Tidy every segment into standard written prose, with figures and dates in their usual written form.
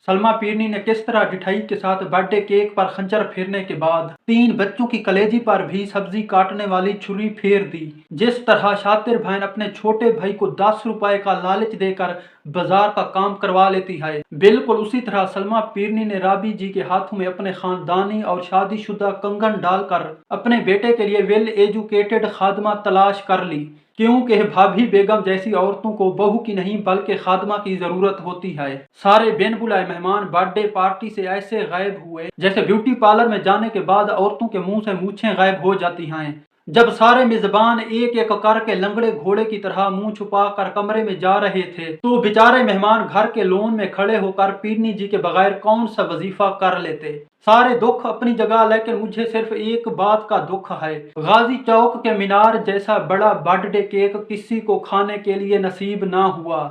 सलमा पीरनी ने किस तरह डिठाई के साथ बर्थडे केक पर खंजर फेरने के बाद 3 बच्चों की कलेजी पर भी सब्जी काटने वाली छुरी फेर दी। जिस तरह शातिर बहन अपने छोटे भाई को 10 रुपए का लालच देकर बाजार का काम करवा लेती है, बिल्कुल उसी तरह सलमा पीरनी ने राबी जी के हाथों में अपने खानदानी और शादीशुदा कंगन डालकर अपने बेटे के लिए वेल एजुकेटेड खादमा तलाश कर ली, क्योंकि भाभी बेगम जैसी औरतों को बहू की नहीं बल्कि खादमा की जरूरत होती है। सारे बिन बुलाए मेहमान बर्थडे पार्टी से ऐसे गायब हुए जैसे ब्यूटी पार्लर में जाने के बाद औरतों के मुंह से मूछें गायब हो जाती हैं। जब सारे मेजबान एक एक करके लंगड़े घोड़े की तरह मुंह छुपा कर कमरे में जा रहे थे, तो बेचारे मेहमान घर के लॉन में खड़े होकर पीरनी जी के बगैर कौन सा वजीफा कर लेते। सारे दुख अपनी जगह, लेकिन मुझे सिर्फ एक बात का दुख है, गाजी चौक के मीनार जैसा बड़ा बर्थडे केक किसी को खाने के लिए नसीब ना हुआ।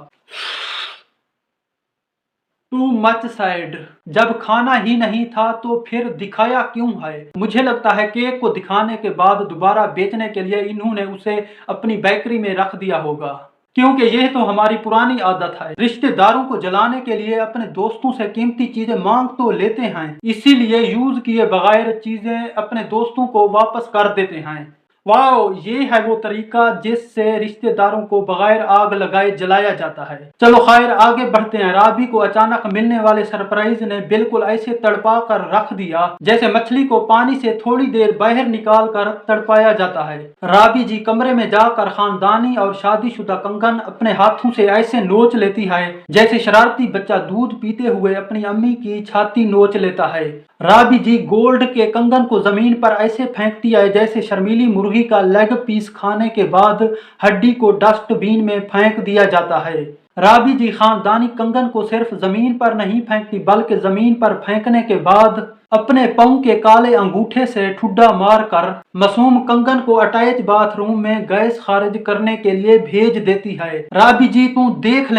Too much sad. जब खाना ही नहीं था तो फिर दिखाया क्यों है? मुझे लगता है केक को दिखाने के बाद दोबारा बेचने के लिए इन्होंने उसे अपनी बेकरी में रख दिया होगा, क्योंकि यह तो हमारी पुरानी आदत है, रिश्तेदारों को जलाने के लिए अपने दोस्तों से कीमती चीजें मांग तो लेते हैं, इसीलिए यूज किए बगैर चीजें अपने दोस्तों को वापस कर देते हैं। वाह, ये है वो तरीका जिससे रिश्तेदारों को बगैर आग लगाए जलाया जाता है। चलो खैर, आगे बढ़ते हैं। राबी को अचानक मिलने वाले सरप्राइज ने बिल्कुल ऐसे तड़पा कर रख दिया जैसे मछली को पानी से थोड़ी देर बाहर निकाल कर तड़पाया जाता है। राबी जी कमरे में जाकर खानदानी और शादीशुदा कंगन अपने हाथों से ऐसे नोच लेती है जैसे शरारती बच्चा दूध पीते हुए अपनी अम्मी की छाती नोच लेता है। राबी जी गोल्ड के कंगन को जमीन पर ऐसे फेंकती है जैसे शर्मीली मुर्गी का लेग पीस खाने के बाद हड्डी को डस्टबिन में फेंक दिया जाता है। राबी जी खानदानी कंगन को सिर्फ जमीन पर नहीं फेंकती, बल्कि जमीन पर फेंकने के बाद अपने पांव के काले अंगूठे से ठुड्डा मारकर मासूम कंगन को अटैच बाथरूम में गैस खारिज करने के लिए भेज देती है। राबी जी तू देख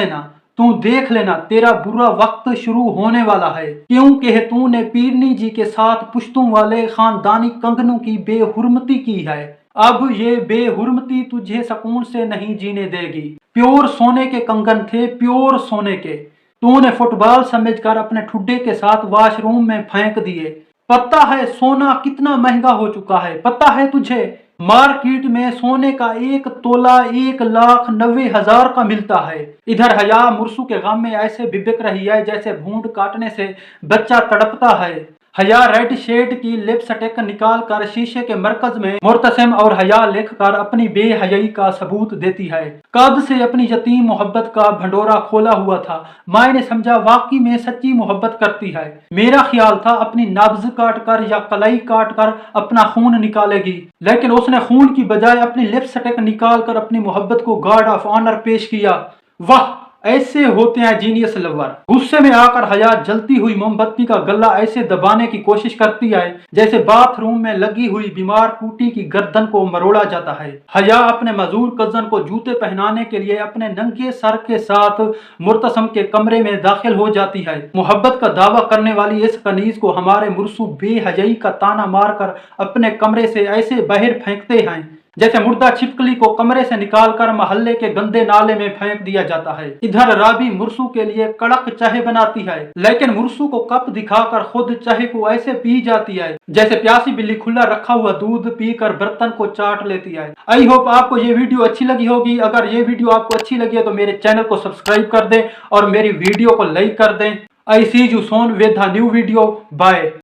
लेना, तेरा बुरा वक्त शुरू होने वाला है, क्योंकि तूने पीरनी जी के साथ पुश्तों वाले खानदानी कंगनों की बेहुरमती की है। अब ये बेहुरमती तुझे सुकून से नहीं जीने देगी। प्योर सोने के कंगन थे, प्योर सोने के, तूने फुटबॉल समझकर अपने ठुड्डे के साथ वॉशरूम में फेंक दिए। पता है सोना कितना महंगा हो चुका है? पता है तुझे मार्केट में सोने का 1 तोला 1,90,000 का मिलता है। इधर हया मुर्सू के गम में ऐसे बिबक रही है जैसे भूंड काटने से बच्चा तड़पता है। हया रेड शेड की लिपस्टिक निकाल कर शीशे के मरकज में मुर्तसिम और हया लिख कर अपनी बेहयाई का सबूत देती है। कब से अपनी यतीम मोहब्बत का भंडोरा खोला हुआ था, मैंने समझा वाकई में सच्ची मोहब्बत करती है। मेरा ख्याल था अपनी नब्ज काट कर या कलाई काट कर अपना खून निकालेगी, लेकिन उसने खून की बजाय अपनी लिपस्टिक निकाल कर अपनी मोहब्बत को गार्ड ऑफ ऑनर पेश किया। वाह, ऐसे होते हैं जीनियस लवर। गुस्से में आकर हया जलती हुई मोमबत्ती का गला ऐसे दबाने की कोशिश करती है जैसे बाथरूम में लगी हुई बीमार टूटी की गर्दन को मरोड़ा जाता है। हया अपने मजूर कजन को जूते पहनाने के लिए अपने नंगे सर के साथ मुर्तसम के कमरे में दाखिल हो जाती है। मोहब्बत का दावा करने वाली इस कनीज को हमारे मुर्सू बेहयाई का ताना मारकर अपने कमरे से ऐसे बाहर फेंकते हैं जैसे मुर्दा छिपकली को कमरे से निकालकर मोहल्ले के गंदे नाले में फेंक दिया जाता है। इधर राबी मुर्सू के लिए कड़क चाय बनाती है, लेकिन मुर्सू को कप दिखाकर खुद चाय को ऐसे पी जाती है जैसे प्यासी बिल्ली खुला रखा हुआ दूध पीकर बर्तन को चाट लेती है। आई होप आपको ये वीडियो अच्छी लगी होगी। अगर ये वीडियो आपको अच्छी लगी है तो मेरे चैनल को सब्सक्राइब कर दें और मेरी वीडियो को लाइक कर दें। I see you soon with a new video. Bye.